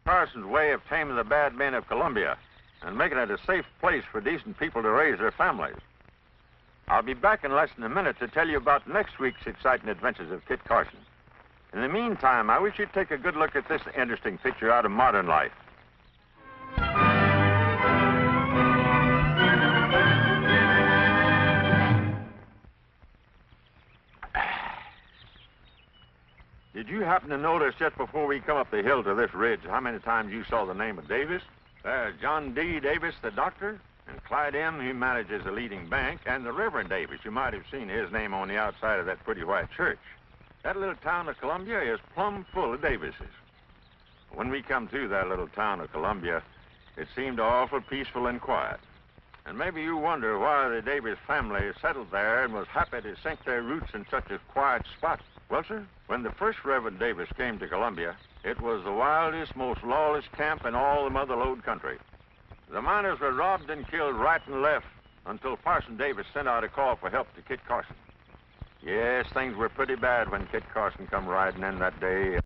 Carson's way of taming the bad men of Columbia and making it a safe place for decent people to raise their families. I'll be back in less than a minute to tell you about next week's exciting adventures of Kit Carson. In the meantime, I wish you'd take a good look at this interesting picture out of modern life. Did you happen to notice just before we come up the hill to this ridge how many times you saw the name of Davis? There's John D. Davis, the doctor, and Clyde M., who manages a leading bank, and the Reverend Davis. You might have seen his name on the outside of that pretty white church. That little town of Columbia is plumb full of Davises. When we come to that little town of Columbia, it seemed awful peaceful and quiet. And maybe you wonder why the Davis family settled there and was happy to sink their roots in such a quiet spot. Well, sir, when the first Reverend Davis came to Columbia, it was the wildest, most lawless camp in all the Mother Lode country. The miners were robbed and killed right and left until Parson Davis sent out a call for help to Kit Carson. Yes, things were pretty bad when Kit Carson come riding in that day.